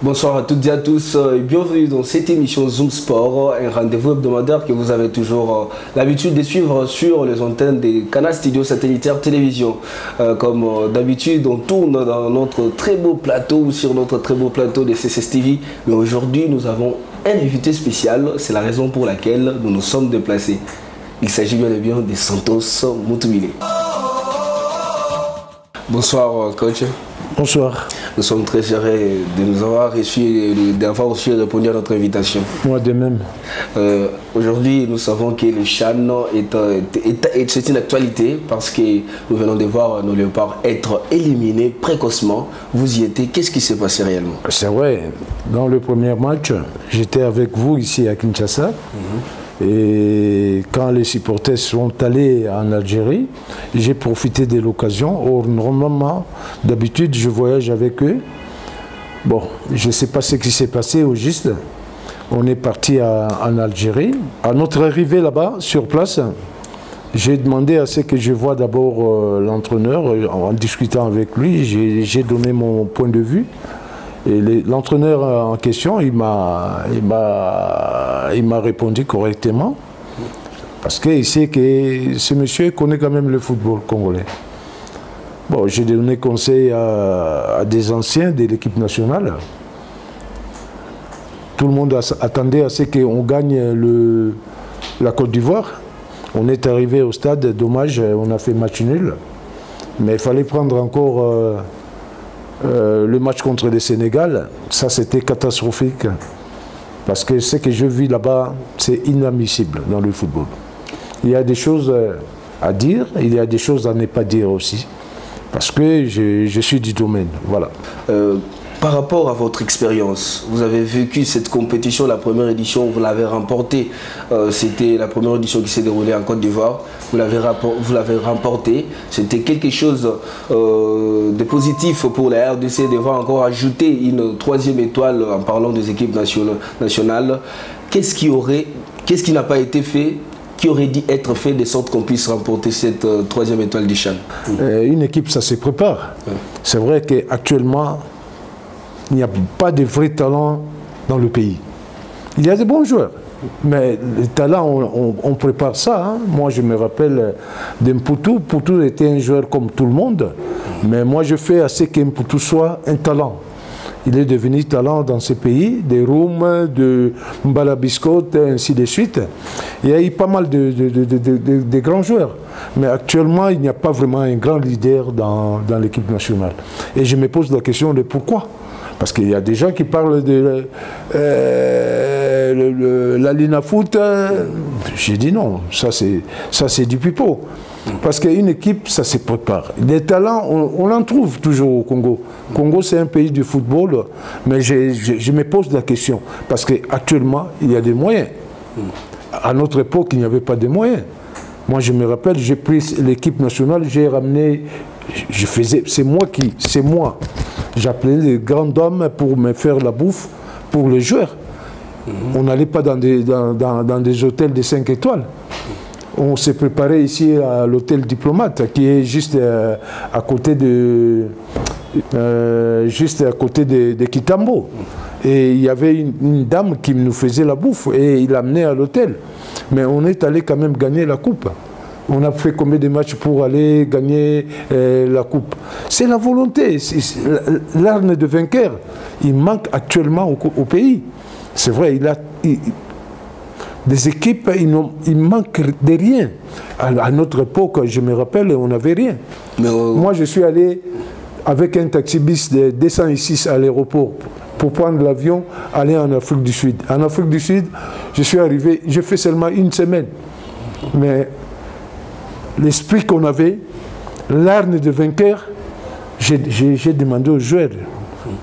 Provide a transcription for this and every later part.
Bonsoir à toutes et à tous et bienvenue dans cette émission Zoom Sport, un rendez-vous hebdomadaire que vous avez toujours l'habitude de suivre sur les antennes des canaux studios satellitaires télévision. Comme d'habitude, on tourne dans notre très beau plateau, sur notre très beau plateau de CCS TV, mais aujourd'hui nous avons un invité spécial, c'est la raison pour laquelle nous nous sommes déplacés. Il s'agit bien et bien de Santos Moutoumile. Bonsoir coach. Bonsoir. Nous sommes très heureux de nous avoir reçus et d'avoir aussi répondu à notre invitation. Moi de même. Aujourd'hui, nous savons que le CHAN c'est une actualité parce que nous venons de voir nos léopards être éliminés précocement. Vous y étiez, qu'est-ce qui s'est passé réellement? C'est vrai, dans le premier match, j'étais avec vous ici à Kinshasa. Et quand les supporters sont allés en Algérie, j'ai profité de l'occasion. Or, normalement, d'habitude, je voyage avec eux. Bon, je ne sais pas ce qui s'est passé au juste. On est parti en Algérie. À notre arrivée là-bas, sur place, j'ai demandé à ce que je voie d'abord l'entraîneur. En discutant avec lui, j'ai donné mon point de vue. Et l'entraîneur en question, il m'a répondu correctement, parce qu'il sait que ce monsieur connaît quand même le football congolais. Bon, j'ai donné conseil à des anciens de l'équipe nationale. Tout le monde attendait à ce qu'on gagne la Côte d'Ivoire. On est arrivé au stade, dommage, on a fait match nul. Mais il fallait prendre encore... le match contre le Sénégal, ça c'était catastrophique. Parce que ce que je vis là-bas, c'est inadmissible dans le football. Il y a des choses à dire, il y a des choses à ne pas dire aussi. Parce que je suis du domaine, voilà. Par rapport à votre expérience, vous avez vécu cette compétition, la première édition, vous l'avez remportée. C'était la première édition qui s'est déroulée en Côte d'Ivoire. Vous l'avez remportée. C'était quelque chose de positif pour la RDC de devoir encore ajouter une troisième étoile en parlant des équipes nationales. Qu'est-ce qui n'a pas été fait, qui aurait dû être fait de sorte qu'on puisse remporter cette troisième étoile du CHAN? Une équipe, ça se prépare. C'est vrai qu'actuellement, il n'y a pas de vrais talents dans le pays. Il y a de bons joueurs, mais les talents, on prépare ça. Hein. Moi, je me rappelle d'Mpoutou. Mpoutou était un joueur comme tout le monde, mais moi, je fais à ce qu'Mpoutou soit un talent. Il est devenu talent dans ce pays, des Roum, de Mbala Biscotte, ainsi de suite. Il y a eu pas mal de grands joueurs. Mais actuellement, il n'y a pas vraiment un grand leader dans l'équipe nationale. Et je me pose la question de pourquoi. Parce qu'il y a des gens qui parlent de la Lina Foot. J'ai dit non, ça c'est du pipeau. Parce qu'une équipe, ça se prépare. Les talents, on en trouve toujours au Congo. Le Congo, c'est un pays du football, mais je me pose la question. Parce qu'actuellement, il y a des moyens. À notre époque, il n'y avait pas de moyens. Moi, je me rappelle, j'ai pris l'équipe nationale, j'ai ramené... C'est moi. J'appelais les grands hommes pour me faire la bouffe pour les joueurs. On n'allait pas dans des hôtels de 5 étoiles. On s'est préparé ici à l'hôtel Diplomate, qui est juste à côté de Kitambo. Et il y avait une dame qui nous faisait la bouffe et il l'amenait à l'hôtel. Mais on est allé quand même gagner la coupe. On a fait combien de matchs pour aller gagner la coupe? C'est la volonté, l'arme de vainqueur. Il manque actuellement au pays. C'est vrai, des équipes, il manque de rien. À notre époque, je me rappelle, on n'avait rien. Mais moi, je suis allé avec un taxi-bis de 206 à l'aéroport pour prendre l'avion, aller en Afrique du Sud. En Afrique du Sud, je suis arrivé, j'ai fait seulement une semaine. Mais l'esprit qu'on avait, l'arme de vainqueur, j'ai demandé aux joueurs,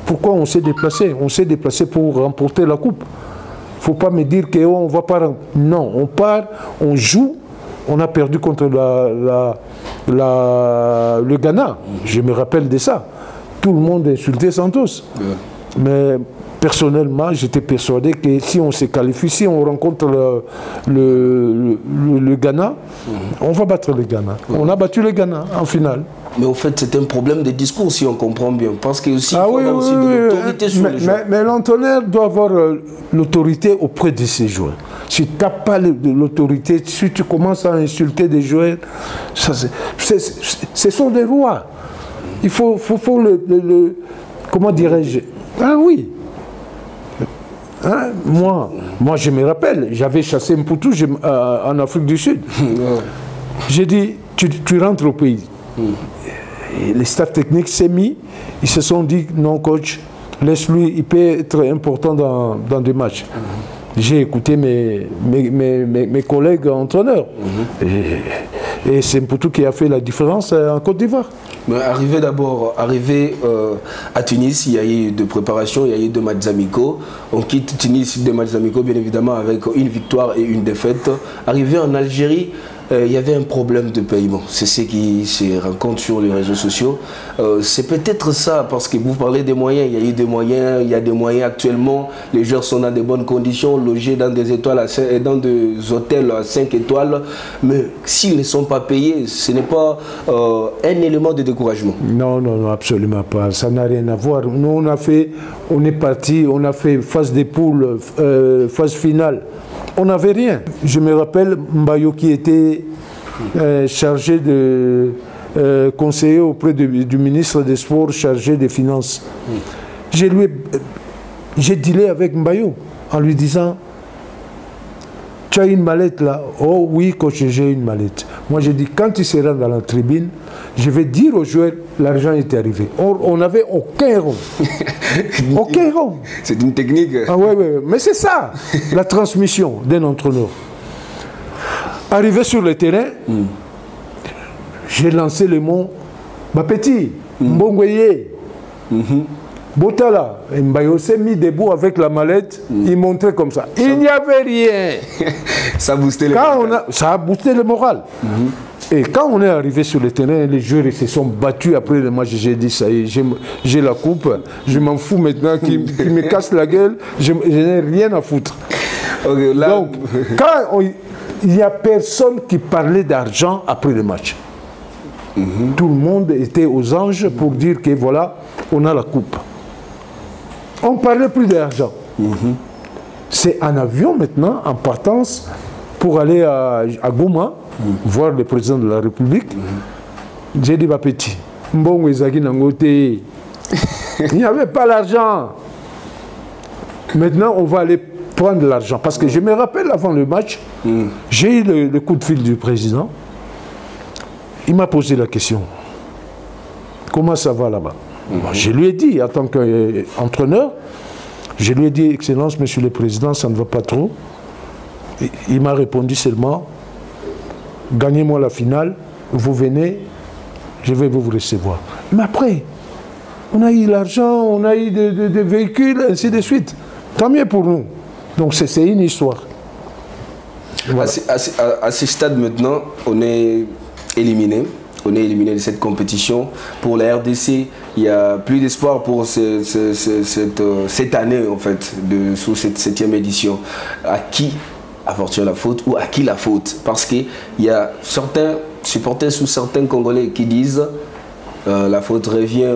pourquoi on s'est déplacé? On s'est déplacé pour remporter la coupe. Il ne faut pas me dire qu'on va pas... Non, on part, on joue, on a perdu contre le Ghana. Je me rappelle de ça. Tout le monde insultait Santos. Mais personnellement, j'étais persuadé que si on se qualifie, si on rencontre le Ghana, on va battre le Ghana. On a battu le Ghana en finale. Mais en fait, c'est un problème de discours, si on comprend bien. Parce qu'il aussi, ah, faut avoir aussi de l'autorité sur les joueurs. Mais l'entraîneur doit avoir l'autorité auprès de ses joueurs. Si tu n'as pas l'autorité, si tu commences à insulter des joueurs, ce sont des rois. Il faut comment dirais-je? Ah oui. Hein? Moi, je me rappelle, j'avais chassé Mputu en Afrique du Sud. J'ai dit, tu rentres au pays. Et les staffs techniques s'est mis, ils se sont dit, non coach, laisse-lui, il peut être important dans des matchs. J'ai écouté mes collègues entraîneurs. Et c'est Mputu qui a fait la différence en Côte d'Ivoire. Arrivé à Tunis, il y a eu de préparation, il y a eu 2 matchs amicaux. On quitte Tunis, 2 matchs amicaux, bien évidemment, avec une victoire et une défaite. Arrivé en Algérie, il y avait un problème de paiement. C'est ce qui se rencontre sur les réseaux sociaux. C'est peut-être ça, parce que vous parlez des moyens. Il y a eu des moyens, il y a des moyens actuellement. Les joueurs sont dans de bonnes conditions, logés dans des hôtels à 5 étoiles. Mais s'ils ne sont pas payés, ce n'est pas un élément de découragement. Non, non, non, absolument pas. Ça n'a rien à voir. Nous, on est parti, on a fait phase des poules, phase finale. On n'avait rien. Je me rappelle Mbayo qui était chargé de conseiller auprès du ministre des Sports, chargé des Finances. J'ai dealé avec Mbayo en lui disant, tu as une mallette là? Oh oui, coach, j'ai une mallette. Moi j'ai dit, quand tu seras dans la tribune, je vais dire aux joueurs, l'argent est arrivé. On n'avait aucun rond. Aucun rond. C'est une technique. Ah ouais, ouais. Mais c'est ça, la transmission d'un entraîneur. Arrivé sur le terrain, j'ai lancé le mot, ma petit, Mbongoye. Botala, Mbayo s'est mis debout avec la mallette, il montrait comme ça. Il n'y avait rien. Ça a boosté le moral. Ça a boosté le moral. Et quand on est arrivé sur le terrain, les joueurs se sont battus après le match. J'ai dit, ça y est, j'ai la coupe, je m'en fous maintenant qu'ils me cassent la gueule, je n'ai rien à foutre. Okay, là... Donc, quand il n'y a personne qui parlait d'argent après le match. Tout le monde était aux anges pour dire que voilà, on a la coupe. On ne parlait plus d'argent. C'est en avion maintenant, en partance, pour aller à Goma, voir le président de la République. J'ai dit, ma petit, Mbongo Ezagi Nangote, il n'y avait pas l'argent. Maintenant, on va aller prendre l'argent. Parce que je me rappelle, avant le match, j'ai eu le coup de fil du président. Il m'a posé la question. Comment ça va là-bas? Je lui ai dit, en tant qu'entraîneur, je lui ai dit, Excellence, Monsieur le Président, ça ne va pas trop. Il m'a répondu seulement, gagnez-moi la finale, vous venez, je vais vous recevoir. Mais après, on a eu l'argent, on a eu des véhicules, ainsi de suite. Tant mieux pour nous. Donc c'est une histoire. Voilà. À ce stade maintenant, on est éliminé. On est éliminé de cette compétition. Pour la RDC, il n'y a plus d'espoir pour cette année, en fait, sous cette 7e édition. À qui appartient la faute ou à qui la faute? Parce qu'il y a certains supporters ou certains Congolais qui disent la faute revient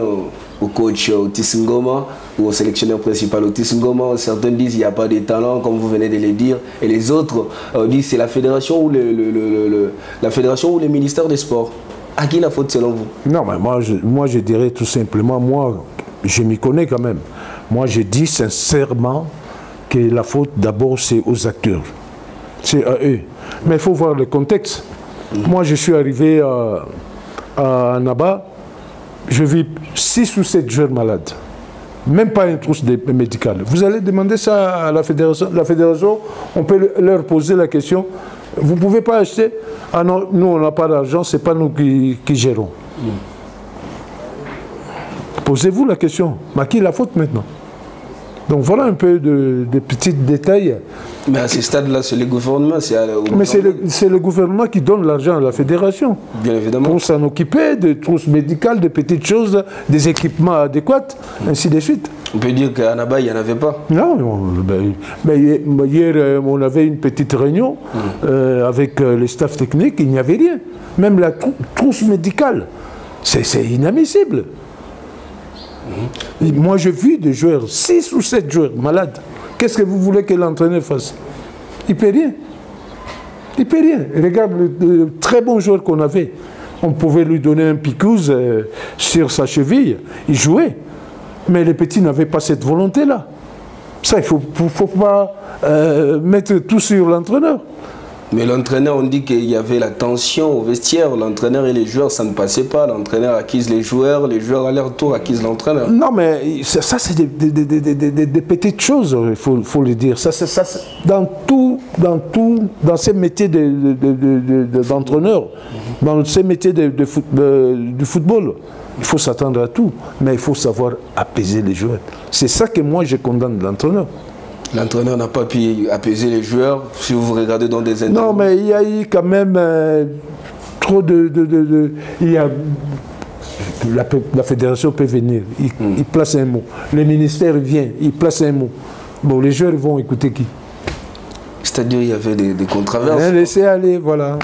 au coach Otis Ngoma ou au sélectionneur principal Otis Ngoma. Certains disent qu'il n'y a pas de talent, comme vous venez de le dire. Et les autres disent que c'est la fédération ou le ministère des Sports. À qui la faute selon vous? Non, mais moi je dirais tout simplement, moi je m'y connais quand même. Moi je dis sincèrement que la faute d'abord c'est aux acteurs. C'est à eux. Mais il faut voir le contexte. Moi je suis arrivé à Naba, je vis 6 ou 7 joueurs malades. Même pas une trousse médicale. Vous allez demander ça à la fédération. La fédération, on peut leur poser la question. Vous ne pouvez pas acheter? Ah non, nous on n'a pas d'argent, ce n'est pas nous qui gérons. Posez-vous la question. Mais à qui la faute maintenant? Donc voilà un peu de petits détails Mais à ce stade-là, c'est le gouvernement. Mais c'est le gouvernement qui donne l'argent à la fédération. Bien évidemment. Pour s'en occuper, des trousses médicales, des petites choses, des équipements adéquats, ainsi de suite. On peut dire qu'à Naba, il n'y en avait pas. Non, hier, on avait une petite réunion avec les staffs techniques, il n'y avait rien. Même la trousse médicale, c'est inadmissible. Moi, j'ai vu des joueurs, 6 ou 7 joueurs malades. Qu'est-ce que vous voulez que l'entraîneur fasse? Il ne peut rien. Il ne peut rien. Regarde le très bon joueur qu'on avait. On pouvait lui donner un picouse sur sa cheville. Il jouait. Mais les petits n'avaient pas cette volonté-là. Ça, il ne faut pas mettre tout sur l'entraîneur. Mais l'entraîneur, on dit qu'il y avait la tension au vestiaire. L'entraîneur et les joueurs, ça ne passait pas. L'entraîneur acquise les joueurs à leur tour acquisent l'entraîneur. Non, mais ça c'est des petites choses, il faut le dire. Ça, dans ces métiers d'entraîneur, dans ces métiers du football, il faut s'attendre à tout. Mais il faut savoir apaiser les joueurs. C'est ça que moi, je condamne l'entraîneur. L'entraîneur n'a pas pu apaiser les joueurs, si vous regardez dans des interviews. Non, mais il y a eu quand même trop il y a, la fédération peut venir, il place un mot. Le ministère vient, il place un mot. Bon, les joueurs vont écouter qui? C'est-à-dire il y avait des controverses. Laissez aller, voilà.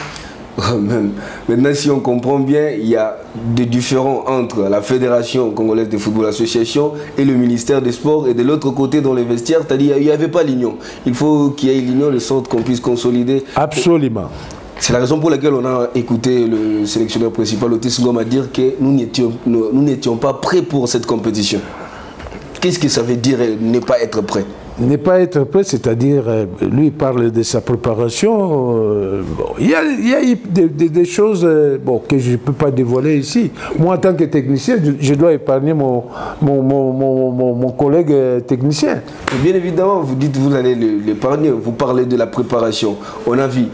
Maintenant, si on comprend bien, il y a des différends entre la Fédération congolaise de football association et le ministère des Sports. Et de l'autre côté, dans les vestiaires, c'est-à-dire qu'il n'y avait pas l'union. Il faut qu'il y ait l'union de sorte qu'on puisse consolider. Absolument. C'est la raison pour laquelle on a écouté le sélectionneur principal, Otis Ngoma, dire que nous n'étions pas prêts pour cette compétition. Qu'est-ce que ça veut dire ne pas être prêt? Ne pas être prêt, c'est-à-dire, lui il parle de sa préparation. Il y a eu des choses que je ne peux pas dévoiler ici. Moi, en tant que technicien, je dois épargner mon collègue technicien. Bien évidemment, vous dites que vous allez l'épargner. Vous parlez de la préparation. On a vu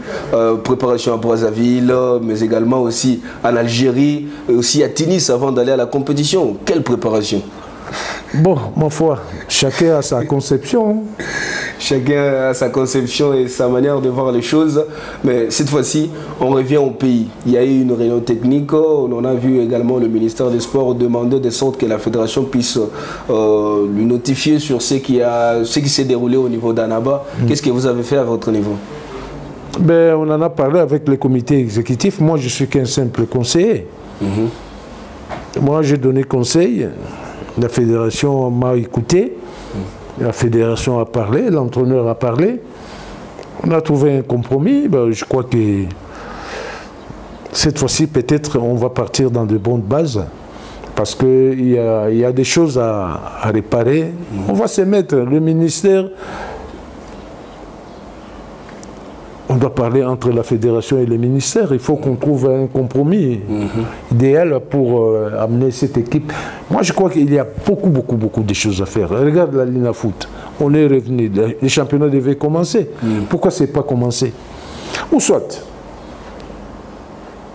préparation à Brazzaville, mais également aussi en Algérie, et aussi à Tunis avant d'aller à la compétition. Quelle préparation? Bon, ma foi, chacun a sa conception. Chacun a sa conception et sa manière de voir les choses. Mais cette fois-ci, on revient au pays. Il y a eu une réunion technique. On a vu également le ministère des Sports demander de sorte que la fédération puisse lui notifier sur ce qui s'est déroulé au niveau d'Annaba. Qu'est-ce que vous avez fait à votre niveau? Ben, on en a parlé avec le comité exécutif. Moi, je suis qu'un simple conseiller. Moi, j'ai donné conseil. La fédération m'a écouté, la fédération a parlé, l'entraîneur a parlé. On a trouvé un compromis. Ben, je crois que cette fois-ci, peut-être, on va partir dans de bonnes bases. Parce qu'il y a des choses à réparer. On va se mettre, le ministère... On doit parler entre la fédération et le ministère. Il faut qu'on trouve un compromis idéal pour amener cette équipe. Moi, je crois qu'il y a beaucoup de choses à faire. Regarde la Lina Foot. On est revenu. Les championnats devaient commencer. Pourquoi ce n'est pas commencé? Ou soit,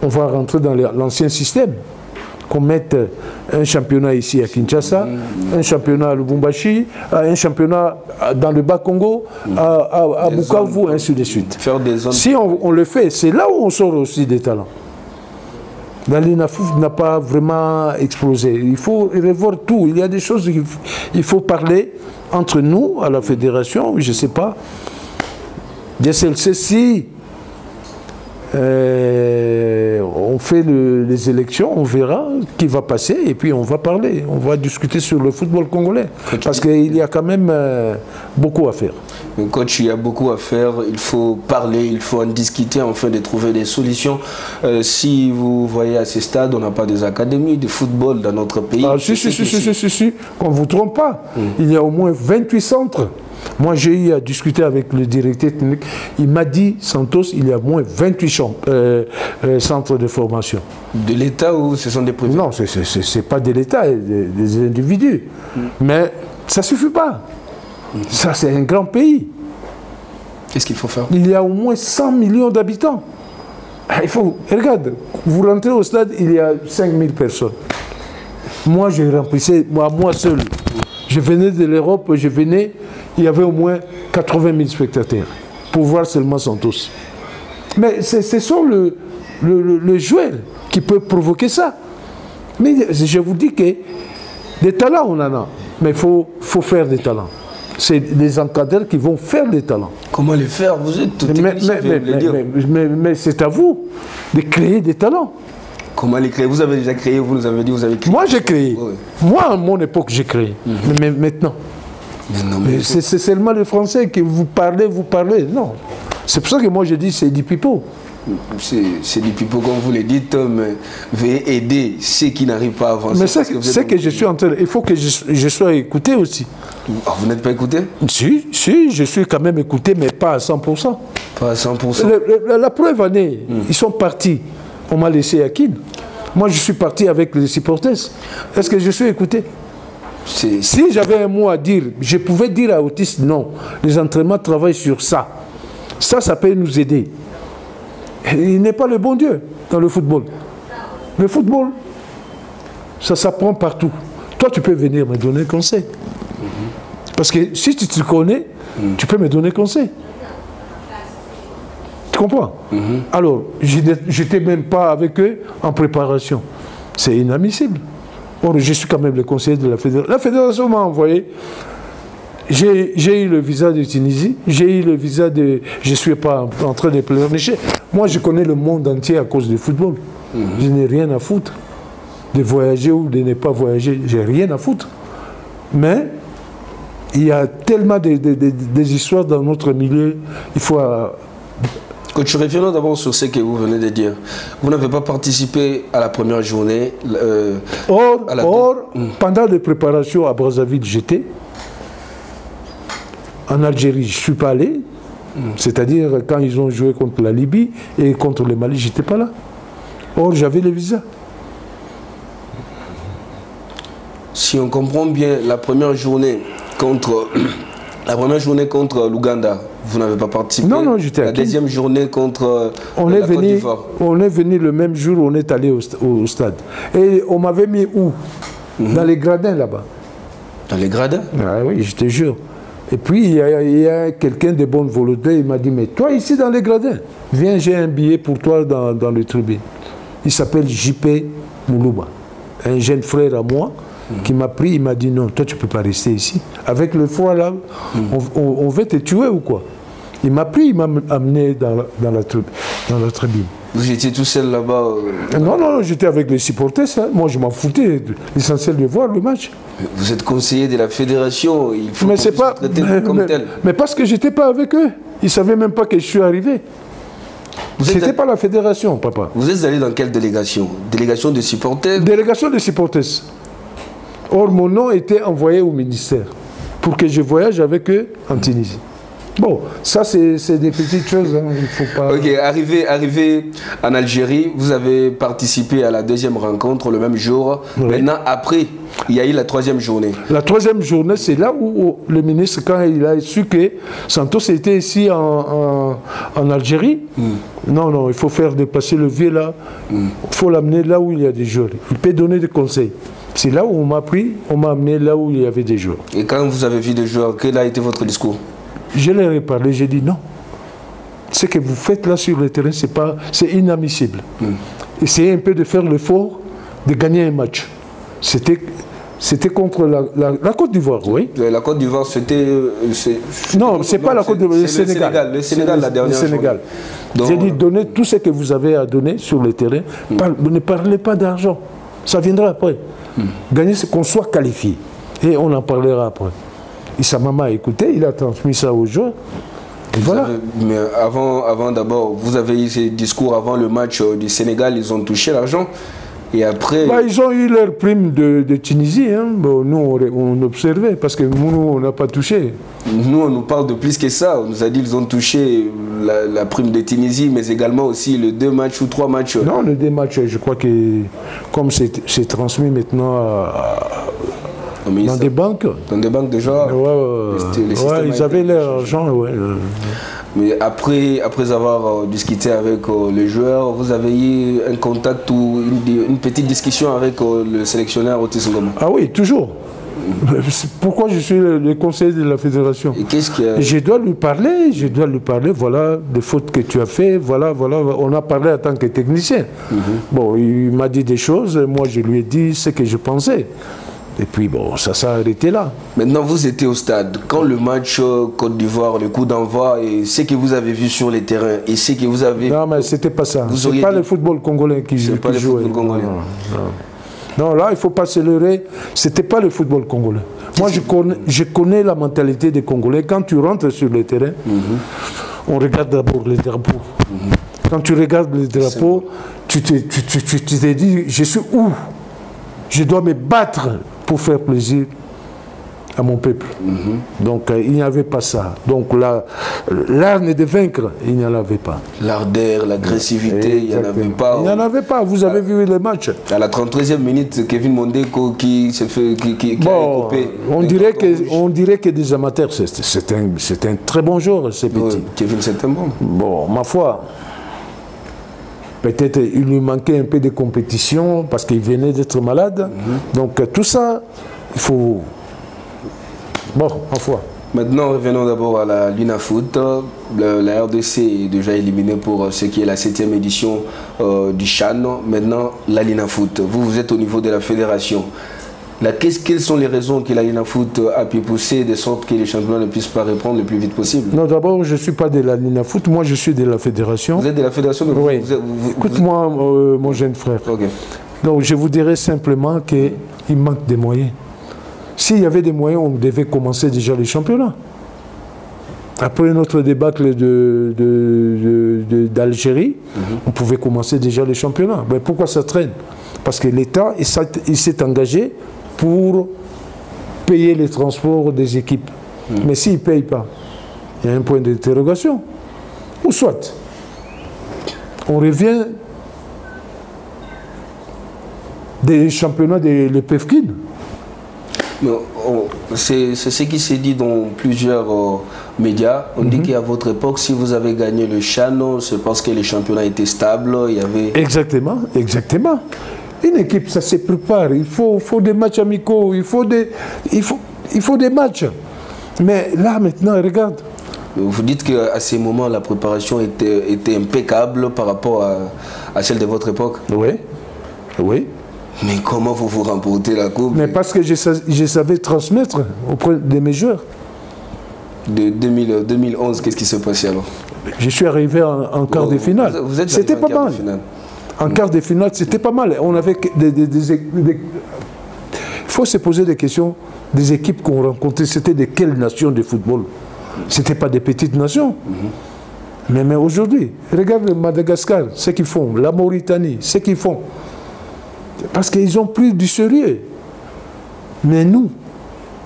on va rentrer dans l'ancien système. Qu'on mette un championnat ici à Kinshasa, un championnat à Lubumbashi, un championnat dans le Bas-Congo, à Bukavu, ainsi de suite. Si on le fait, c'est là où on sort aussi des talents. La l'INAFOUF n'a pas vraiment explosé. Il faut revoir tout. Il y a des choses qu'il faut parler entre nous, à la fédération, je ne sais pas. DSLC, si on fait les élections, on verra qui va passer et puis on va parler, on va discuter sur le football congolais. Parce qu'il y a quand même beaucoup à faire. Mais coach, il y a beaucoup à faire, il faut parler, il faut en discuter afin de trouver des solutions. Si vous voyez à ce stade, on n'a pas des académies de football dans notre pays. Ah, si, qu'on ne vous trompe pas. Il y a au moins 28 centres. Moi, j'ai eu à discuter avec le directeur technique. Il m'a dit, Santos, il y a au moins 28 centres de formation. De l'État ou ce sont des privés? Non, ce n'est pas de l'État, des individus. Mais ça ne suffit pas. Ça, c'est un grand pays. Qu'est-ce qu'il faut faire? Il y a au moins 100 millions d'habitants. Il faut, regarde, vous rentrez au stade, il y a 5000 personnes. Moi, je remplissais, moi seul. Je venais de l'Europe, il y avait au moins 80 000 spectateurs pour voir seulement Santos. Mais ce sont le joueur qui peut provoquer ça. Mais je vous dis que des talents, on en a. Mais il faut faire des talents. C'est des encadreurs qui vont faire des talents. Comment les faire? Vous êtes tout mais c'est à vous de créer des talents. Comment les créer? Vous avez déjà créé, vous nous avez dit, vous avez créé. Moi, j'ai créé. Oui. Moi, à mon époque, j'ai créé. Mais maintenant. Mais c'est seulement les Français qui vous parlez. Non. C'est pour ça que moi, je dis c'est du pipeau. C'est du pipeau, comme vous le dites, mais veuillez aider ceux qui n'arrivent pas à avancer. Mais c'est que je suis en train. Il faut que je sois écouté aussi. Ah, vous n'êtes pas écouté? Si, je suis quand même écouté, mais pas à 100%. Pas à 100%. La preuve année, ils sont partis. On m'a laissé à Kin. Moi, je suis parti avec les supporters. Est-ce que je suis écouté? Si j'avais un mot à dire, je pouvais dire à Otis, non, les entraînements travaillent sur ça. Ça peut nous aider. Il n'est pas le bon Dieu dans le football. Le football, ça s'apprend partout. Toi, tu peux venir me donner conseil. Parce que si tu te connais, tu peux me donner conseil. Tu comprends? Alors, je n'étais même pas avec eux en préparation. C'est inadmissible. Or, je suis quand même le conseiller de la fédération. La fédération m'a envoyé. J'ai eu le visa de Tunisie, j'ai eu le visa de... Je ne suis pas en train de pleurnicher. Moi, je connais le monde entier à cause du football. Je n'ai rien à foutre. De voyager ou de ne pas voyager, j'ai rien à foutre. Mais il y a tellement des histoires dans notre milieu, il faut... Coach, revenons d'abord sur ce que vous venez de dire. Vous n'avez pas participé à la première journée. Pendant les préparations à Brazzaville, j'étais. En Algérie, je ne suis pas allé. C'est-à-dire, quand ils ont joué contre la Libye et contre le Mali, je n'étais pas là. Or, j'avais le visa. Si on comprend bien, la première journée contre l'Ouganda, vous n'avez pas participé. Non, j'étais à La deuxième journée contre la Côte d'Ivoire. On est venu le même jour, on est allé au stade. Et on m'avait mis où? Dans les gradins là-bas. Dans les gradins? Ah, oui, je te jure. Et puis, il y a quelqu'un de bonne volonté, il m'a dit, mais toi ici dans les gradins, viens, j'ai un billet pour toi dans le tribune. Il s'appelle JP Moulouba, un jeune frère à moi, qui m'a pris, il m'a dit, non, toi tu ne peux pas rester ici. Avec le froid là, on veut te tuer ou quoi? Il m'a pris, il m'a amené dans la tribune. Vous étiez tout seul là-bas? Non, j'étais avec les supporters. Ça. Moi, je m'en foutais. L'essentiel de voir le match. Vous êtes conseiller de la fédération. Il faut traiter comme tel. Mais parce que je n'étais pas avec eux. Ils ne savaient même pas que je suis arrivé. Ce n'était pas la fédération, papa. Vous êtes allé dans quelle délégation? Délégation de supporters? Délégation de supporters. Or, mon nom était envoyé au ministère pour que je voyage avec eux en Tunisie. Bon, ça c'est des petites choses, hein. Il faut pas... Ok, arrivé en Algérie, vous avez participé à la deuxième rencontre le même jour. Oui. Maintenant, après, il y a eu la troisième journée. La troisième journée, c'est là où le ministre, quand il a su que Santos était ici en Algérie, non, il faut faire dépasser le vieux là, il faut l'amener là où il y a des joueurs. Il peut donner des conseils. C'est là où on m'a pris, on m'a amené là où il y avait des joueurs. Et quand vous avez vu des joueurs, quel a été votre discours? Je leur ai parlé, j'ai dit non. Ce que vous faites là sur le terrain, c'est inadmissible. Essayez un peu de faire l'effort de gagner un match. C'était contre la Côte d'Ivoire, oui. La Côte d'Ivoire, c'était... Non, c'est pas la Côte d'Ivoire, le Sénégal. Le Sénégal, la dernière Sénégal. J'ai dit, donnez tout ce que vous avez à donner sur le terrain. Ne parlez pas d'argent. Ça viendra après. Gagnez, c'est qu'on soit qualifié. Et on en parlera après. Et sa maman a écouté, il a transmis ça aux joueurs. Et voilà. Mais avant d'abord, vous avez eu ces discours avant le match du Sénégal, ils ont touché l'argent. Et après... ils ont eu leur prime de Tunisie. Hein. Bon, nous, on observait parce que nous, on n'a pas touché. Nous, on nous parle de plus que ça. On nous a dit qu'ils ont touché la prime de Tunisie, mais également aussi les 2 matchs ou 3 matchs. Non, les 2 matchs, je crois que comme c'est transmis maintenant dans des banques. Dans des banques déjà. Ils avaient leur argent. Ouais. Mais après avoir discuté avec les joueurs, vous avez eu un contact ou une petite discussion avec le sélectionneur Otis Ngoma? Ah oui, toujours. Pourquoi je suis le conseiller de la fédération? Et qu'est-ce qu'il y a... Je dois lui parler, voilà, des fautes que tu as fait, voilà, on a parlé en tant que technicien. Bon, il m'a dit des choses, moi je lui ai dit ce que je pensais. Et puis bon, ça s'est arrêté là. Maintenant, vous étiez au stade. Quand le match Côte d'Ivoire, le coup d'envoi, et ce que vous avez vu sur les terrains, et ce que vous avez... Non, mais c'était pas ça. C'est pas le football congolais qui jouait. C'est pas le football congolais. Non, là, il ne faut pas se leurrer. Ce n'était pas le football congolais. Moi, je connais la mentalité des Congolais. Quand tu rentres sur le terrain, on regarde d'abord les drapeaux. Quand tu regardes les drapeaux, tu te dis, je suis où? Je dois me battre pour faire plaisir à mon peuple. Donc, il n'y avait pas ça. Donc, l'arme de vaincre, il n'y en avait pas. L'ardeur, l'agressivité, il n'y en avait pas. Il n'y en avait pas. Vous avez vu les matchs. À la 33e minute, Kevin Mondeko qui s'est fait... Bon, on dirait que des amateurs, c'est un très bon joueur, ce petit. Kevin, c'est un bon. Bon, ma foi... Peut-être il lui manquait un peu de compétition parce qu'il venait d'être malade. Donc tout ça, il faut... Bon, en foi. Maintenant, revenons d'abord à la Linafoot. La RDC est déjà éliminée pour ce qui est la 7e édition du CHAN. Maintenant, la Linafoot. Vous êtes au niveau de la fédération. Quelles sont les raisons que la Linafoot a pu pousser de sorte que les championnats ne puissent pas reprendre le plus vite possible? Non, d'abord, je ne suis pas de la Linafoot, moi je suis de la fédération. Vous êtes de la fédération? Oui. Écoute-moi, mon jeune frère. Okay. Donc, je vous dirais simplement qu'il manque des moyens. S'il y avait des moyens, on devait commencer déjà les championnats. Après notre débâcle d'Algérie, on pouvait commencer déjà les championnats. Mais pourquoi ça traîne? Parce que l'État il s'est engagé pour payer les transports des équipes. Mais s'il ne paye pas, il y a un point d'interrogation. Ou soit, on revient des championnats de l'EPFKIN. C'est ce qui s'est dit dans plusieurs médias. On dit qu'à votre époque, si vous avez gagné le CHAN, c'est parce que les championnats étaient stables. Il y avait... Exactement, exactement. Une équipe, ça se prépare. Il faut des matchs amicaux, il faut des matchs. Mais là, maintenant, regarde. Vous dites qu'à ces moments, la préparation était impeccable par rapport à celle de votre époque? Oui, oui. Mais comment vous remportez la coupe? Mais parce que je savais transmettre auprès de mes joueurs. De 2011, qu'est-ce qui s'est passé alors? Je suis arrivé en quart de finale. C'était pas mal. En quart de finale, c'était pas mal. On avait il faut se poser des questions. Des équipes qu'on rencontrait, c'était de quelle nation de football? C'était pas des petites nations. Mais aujourd'hui, regarde le Madagascar, ce qu'ils font, la Mauritanie, ce qu'ils font. Parce qu'ils ont pris du sérieux. Mais nous,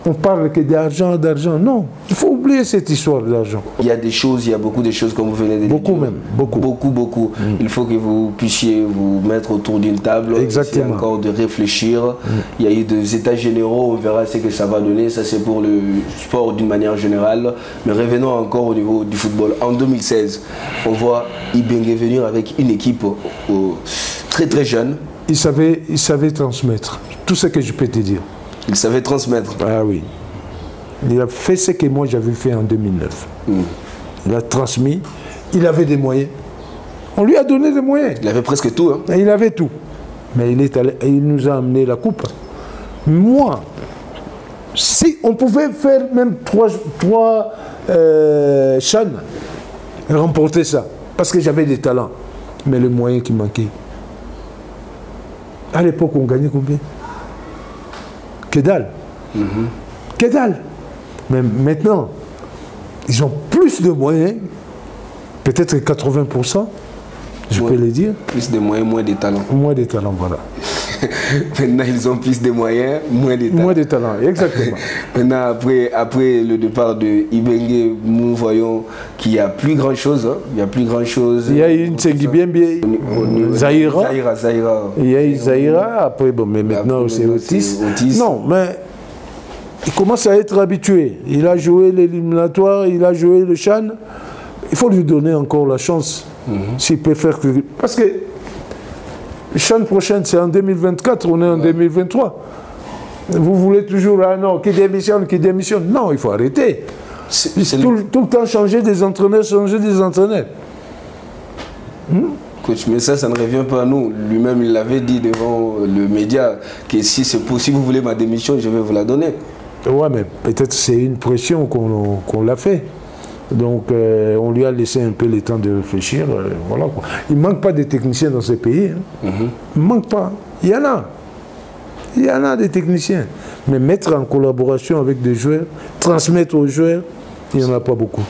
on parle que d'argent, d'argent. Non, il faut oublier cette histoire d'argent. Il y a des choses, il y a beaucoup de choses comme vous venez de dire. Beaucoup même, beaucoup. Beaucoup. Il faut que vous puissiez vous mettre autour d'une table. Exactement. Encore de réfléchir. Il y a eu des états généraux, on verra ce que ça va donner. Ça c'est pour le sport d'une manière générale. Mais revenons encore au niveau du football. En 2016, on voit Ibenge venir avec une équipe très très jeune. Il savait transmettre. Tout ce que je peux te dire. Il savait transmettre. Ah oui. Il a fait ce que moi j'avais fait en 2009. Il a transmis. Il avait des moyens. On lui a donné des moyens. Il avait presque tout. Hein. Il avait tout. Mais il nous a amené la coupe. Moi, si on pouvait faire même trois CHAN, remporter ça. Parce que j'avais des talents. Mais le moyen qui manquait. À l'époque, on gagnait combien? Que dalle. Que dalle. Mais maintenant, ils ont plus de moyens, peut-être 80%, je peux le dire. Plus de moyens, moins de talents. Moins de talents, voilà. Maintenant, ils ont plus de moyens, moins de talents. Moins de talents, exactement. Maintenant, après le départ de Ibenge, nous voyons qu'il n'y a plus grand-chose. Hein. Il n'y a plus grand-chose. Il y a une Tsengibiembe, Zahira. Il y a eu Zahira, après, bon, mais maintenant c'est Otis. Non, mais il commence à être habitué. Il a joué l'éliminatoire, il a joué le CHAN. Il faut lui donner encore la chance. S'il peut faire que... Parce que le CHAN prochain, c'est en 2024, on est en 2023. Vous voulez toujours, ah non, qui démissionne, qui démissionne. Non, il faut arrêter. Tout le temps changer des entraîneurs, changer des entraîneurs. Coach, mais ça ne revient pas à nous. Lui-même, il l'avait dit devant le média que si c'est possible, vous voulez ma démission, je vais vous la donner. Ouais, mais peut-être c'est une pression qu'on l'a fait. Donc, on lui a laissé un peu le temps de réfléchir. Voilà, quoi. Il ne manque pas de techniciens dans ce pays. Hein. Il ne manque pas. Il y en a. Il y en a des techniciens. Mais mettre en collaboration avec des joueurs, transmettre aux joueurs, il n'y en a pas beaucoup.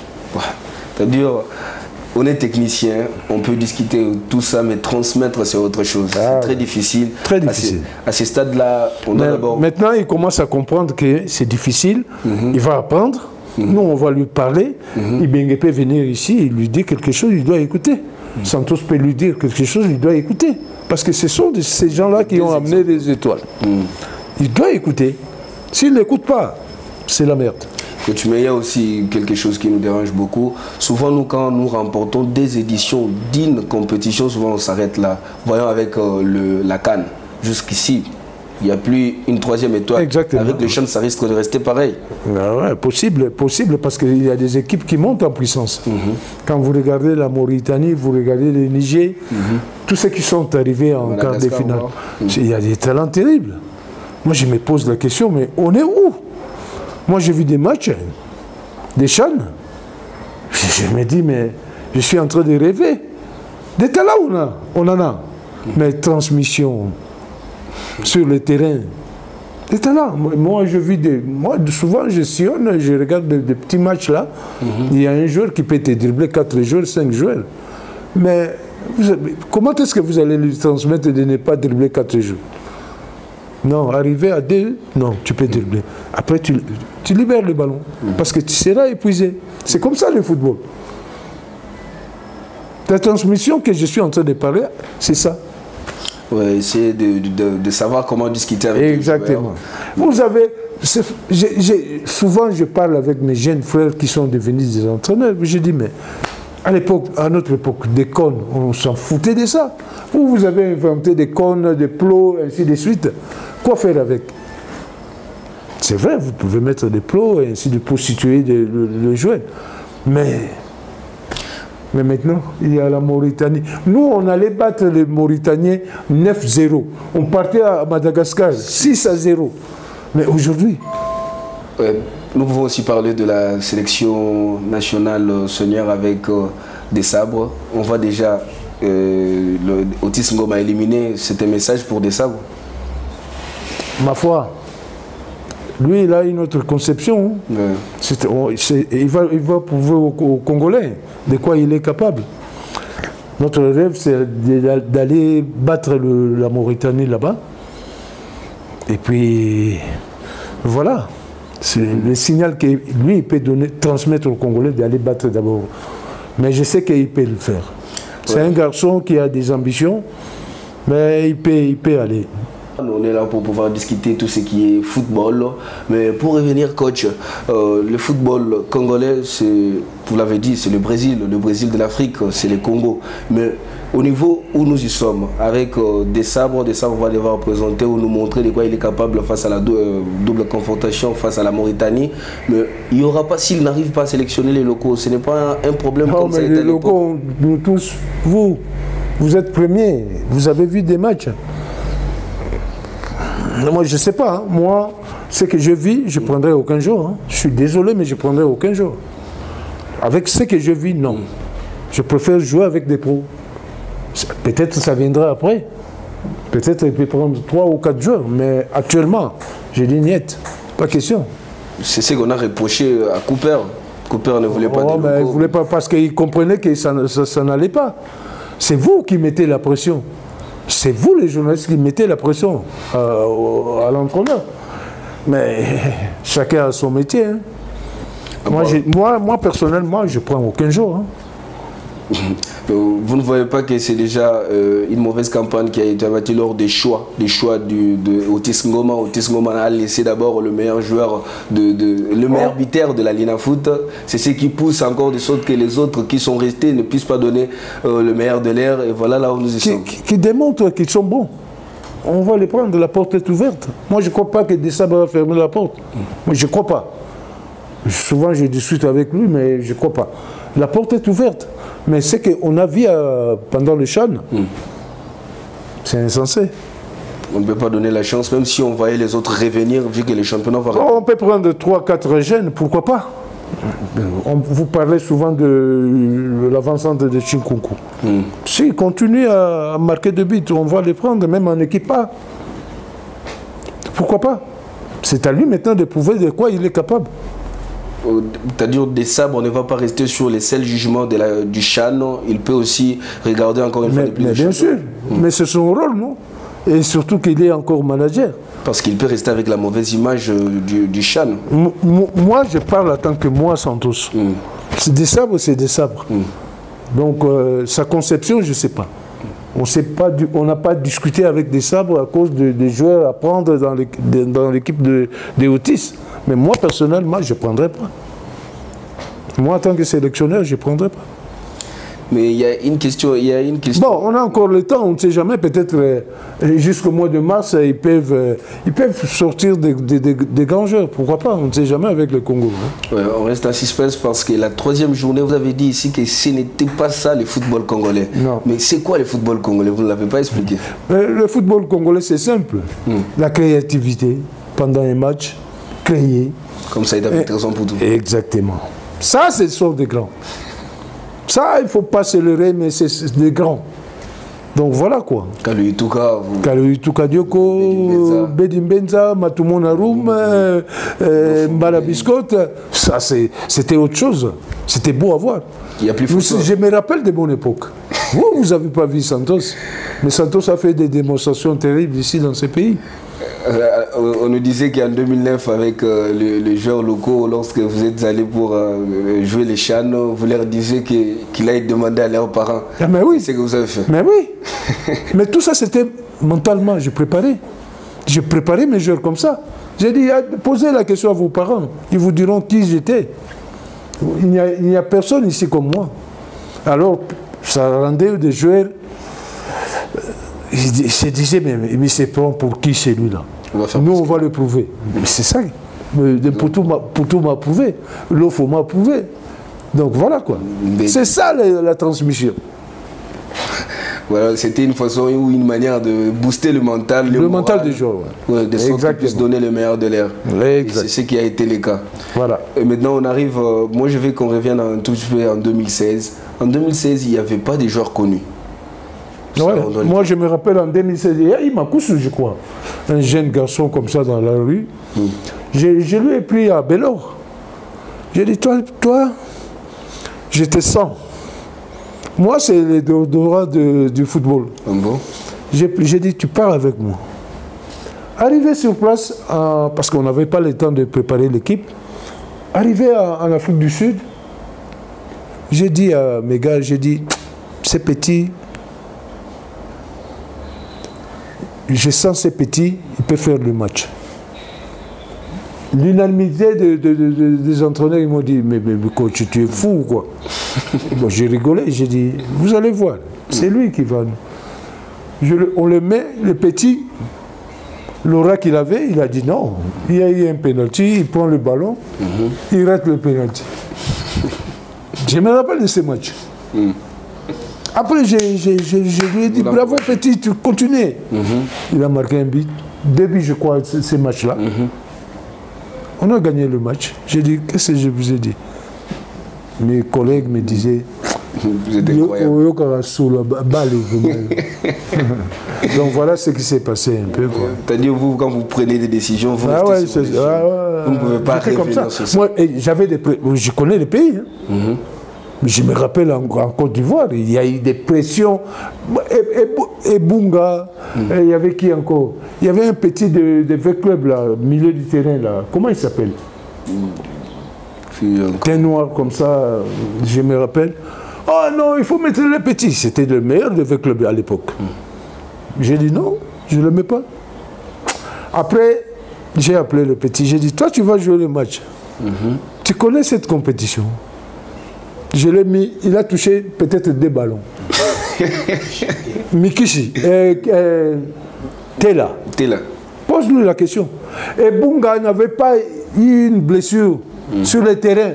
C'est-à-dire, on est technicien, on peut discuter tout ça, mais transmettre, c'est autre chose. C'est très difficile. Très difficile. À ce stade-là, on doit d'abord... Maintenant, il commence à comprendre que c'est difficile. Il va apprendre. Nous, on va lui parler. Il peut venir ici, il lui dit quelque chose, il doit écouter. Santos peut lui dire quelque chose, il doit écouter. Parce que ce sont ces gens-là qui ont amené les étoiles. Il doit écouter. S'il n'écoute pas, c'est la merde. Coach, mais il y a aussi quelque chose qui nous dérange beaucoup. Souvent, nous, quand nous remportons des éditions d'une compétition, souvent on s'arrête là. Voyons avec la CAN. Jusqu'ici, il n'y a plus une troisième étoile. Exactement. Avec le champ, ça risque de rester pareil. Ouais, possible, parce qu'il y a des équipes qui montent en puissance. Quand vous regardez la Mauritanie, vous regardez le Niger, tous ceux qui sont arrivés en quart de finale, il y a des talents terribles. Moi, je me pose la question, mais on est où? Moi, j'ai vu des matchs, des CHAN. Je me dis, mais je suis en train de rêver. Des talents, on en a. Mais transmission sur le terrain, des talents. Moi, je vis moi, souvent, je sillonne, je regarde des petits matchs là. Il y a un joueur qui peut te dribbler 4 joueurs, 5 joueurs. Mais comment est-ce que vous allez lui transmettre de ne pas dribbler 4 joueurs? Non, arriver à 2, non, tu peux dribbler. Après, tu libères le ballon. Parce que tu seras épuisé. C'est comme ça le football. La transmission que je suis en train de parler, c'est ça. Ouais, essayer de savoir comment discuter avec Exactement. Vous avez... souvent, je parle avec mes jeunes frères qui sont devenus des entraîneurs. Je dis, mais à notre époque, des cônes, on s'en foutait de ça. Vous avez inventé des cônes, des plots, ainsi de suite. Quoi faire avec? C'est vrai, vous pouvez mettre des plots et ainsi de pour situer le joueur. Mais maintenant, il y a la Mauritanie. Nous, on allait battre les Mauritaniens 9-0. On partait à Madagascar 6-0. Mais aujourd'hui... Nous pouvons aussi parler de la sélection nationale senior avec des sabres. On voit déjà Otis Ngoma éliminé. C'est un message pour des sabres. Ma foi, lui, il a une autre conception. Il va prouver aux Congolais de quoi il est capable. Notre rêve, c'est d'aller battre la Mauritanie là-bas. Et puis, voilà. C'est le signal que lui, il peut transmettre aux Congolais d'aller battre d'abord. Mais je sais qu'il peut le faire. C'est un garçon qui a des ambitions, mais il peut aller. On est là pour pouvoir discuter tout ce qui est football. Mais pour revenir, coach, le football congolais, vous l'avez dit, c'est le Brésil de l'Afrique, c'est le Congo. Mais au niveau où nous y sommes, avec des sabres, on va devoir présenter ou nous montrer de quoi il est capable face à la double confrontation, face à la Mauritanie. Mais il n'y aura pas, s'il n'arrive pas à sélectionner les locaux, ce n'est pas un problème comme ça. Les locaux, nous tous, vous êtes premiers, vous avez vu des matchs. Moi, je ne sais pas. Hein. Moi, ce que je vis, je ne prendrai aucun jour. Hein. Je suis désolé, mais je ne prendrai aucun jour. Avec ce que je vis, non. Je préfère jouer avec des pros. Peut-être ça viendra après. Peut-être il peut prendre 3 ou 4 joueurs. Mais actuellement, je dis niet. Pas question. C'est ce qu'on a reproché à Cooper. Cooper ne voulait pas mais il ne voulait pas parce qu'il comprenait que ça n'allait pas. C'est vous qui mettez la pression. C'est vous les journalistes qui mettez la pression à l'entraîneur. Mais chacun a son métier. Hein. Moi, personnellement, je ne prends aucun jour. Hein. Vous ne voyez pas que c'est déjà une mauvaise campagne qui a été abattue lors des choix de Otis Ngoma. Otis Ngoma a laissé d'abord le meilleur joueur, le meilleur arbitre de la Lina Foot. C'est ce qui pousse encore de sorte que les autres qui sont restés ne puissent pas donner le meilleur de l'air. Et voilà là où nous y sommes. Qui démontrent qu'ils sont bons. on va les prendre, la porte est ouverte. Moi, je ne crois pas que Desabre va fermer la porte. Moi, je ne crois pas. Souvent, je discute avec lui, mais je ne crois pas. La porte est ouverte. Mais c'est qu'on a vu pendant le CHAN, c'est insensé. On ne peut pas donner la chance, même si on voyait les autres revenir, vu que les championnats vont... On peut prendre 3-4 jeunes, pourquoi pas? Vous parlez souvent de l'avancante de Chinkunku. S'il continue à marquer de buts, on va les prendre, même en équipe A. Pourquoi pas? C'est à lui maintenant de prouver de quoi il est capable. C'est-à-dire Desabre, on ne va pas rester sur les seuls jugements du CHAN, il peut aussi regarder encore une fois les plus. Mais bien sûr, mais c'est son rôle, non? Et surtout qu'il est encore manager. Parce qu'il peut rester avec la mauvaise image du CHAN. Moi, je parle en tant que moi, Santos. C'est Desabre, c'est Desabre. Donc, sa conception, je ne sais pas. On n'a pas discuté avec Desabre à cause des joueurs à prendre dans l'équipe des Otis. Mais moi, personnellement, je ne prendrais pas. Moi, en tant que sélectionneur, je ne prendrais pas. Mais il y a une question. Bon, on a encore le temps, on ne sait jamais, peut-être jusqu'au mois de mars, ils peuvent sortir des grands joueurs. Pourquoi pas? On ne sait jamais avec le Congo. Hein. Ouais, on reste en suspense parce que la troisième journée, vous avez dit ici que ce n'était pas ça le football congolais. Non. Mais c'est quoi le football congolais? Vous ne l'avez pas expliqué. Le football congolais, c'est simple. La créativité pendant un match, créer. Comme ça, il a raison pour tout. Exactement. Ça, ce sont des grands. Ça, il ne faut pas se leurrer, mais c'est des grands. Donc voilà quoi. Kaluituka Dioko, Bedimbenza, Matumonarum, Mbala Biscotte, ça c'était autre chose. C'était beau à voir. Je me rappelle de bonne époque. Vous n'avez pas vu Santos. Mais Santos a fait des démonstrations terribles ici dans ce pays. On nous disait qu'en 2009, avec les joueurs locaux, lorsque vous êtes allés pour jouer les CHAN, vous leur disiez qu'il a demandé à leurs parents. Ah mais oui. C'est ce que vous avez fait. Mais oui. Mais tout ça, c'était mentalement. Je préparais mes joueurs comme ça. J'ai dit, posez la question à vos parents. Ils vous diront qui j'étais. Il n'y a personne ici comme moi. Alors, ça rendait des joueurs... Il se disait, mais c'est pour qui celui-là? Nous, on va le prouver. Mais c'est ça. Poutou m'a prouvé. Lofo m'a prouvé. Donc voilà quoi. C'est ça la transmission. Voilà, c'était une façon ou une manière de booster le mental. Le mental des joueurs. Ouais, de sorte qu'ils puissent donner le meilleur de l'air. C'est ce qui a été le cas. Voilà. Et maintenant, on arrive. Moi, je veux qu'on revienne un tout petit peu en 2016. En 2016, il n'y avait pas de joueurs connus. Ouais, moi je me rappelle en 2016, il m'a cousu, je crois, un jeune garçon comme ça dans la rue. Je lui ai pris à Bellor. J'ai dit, toi, je te sens. Moi, c'est le déodorant du football. Bon. J'ai dit, tu pars avec moi. Arrivé sur place, parce qu'on n'avait pas le temps de préparer l'équipe, arrivé en Afrique du Sud, j'ai dit à mes gars, c'est petit. Je sens ces petits, ils peuvent faire le match. L'unanimité des entraîneurs, ils m'ont dit, mais coach, tu es fou ou quoi? Bon, j'ai rigolé, j'ai dit, vous allez voir, c'est lui qui va. On le met, le petit, l'aura qu'il avait, il a dit non. Il y a eu un pénalty, il prend le ballon, il rate le pénalty. Je me rappelle de ce match. Après, je lui ai dit, bravo petit, tu continues. Il a marqué un but. Début, je crois, ces matchs-là. On a gagné le match. J'ai dit, qu'est-ce que je vous ai dit? Mes collègues me disaient, vous êtes incroyable. Donc voilà ce qui s'est passé un peu. C'est-à-dire, vous, quand vous prenez des décisions, vous ne pouvez pas revenir sur ça. Moi, je connais le pays. Hein. Je me rappelle en Côte d'Ivoire, il y a eu des pressions. Et Bunga, il y avait qui encore? Il y avait un petit de V-Club, là, au milieu du terrain, là. Comment il s'appelle? Teint noir comme ça, je me rappelle. Oh non, il faut mettre le petit. C'était le meilleur de V-Club à l'époque. J'ai dit non, je ne le mets pas. Après, j'ai appelé le petit. J'ai dit, toi, tu vas jouer le match. Tu connais cette compétition? Je l'ai mis, il a touché peut-être 2 ballons. Mikishi. Tela. Tela. Pose-lui la question. Et Bunga n'avait pas eu une blessure sur le terrain.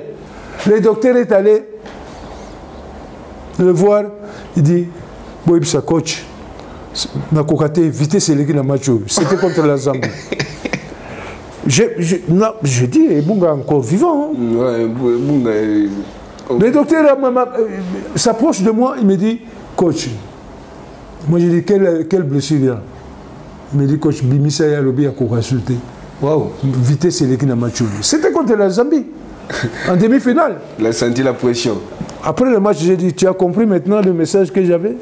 Le docteur est allé le voir. Il dit, Boïb, sa coach, n'a kokate vitesse éléguée dans le match. C'était contre la Zambie. Je dis, Bunga est encore vivant. Hein. Ouais, Bunga est... Le docteur s'approche de moi, il me dit, coach, moi je dis, quelle blessure il y a? Il me dit, coach, Bimisa Yalobi a consulté. Waouh. Vitesse éléguée dans le match. C'était contre la Zambie, en demi-finale. Il a senti la pression. Après le match, j'ai dit, tu as compris maintenant le message que j'avais?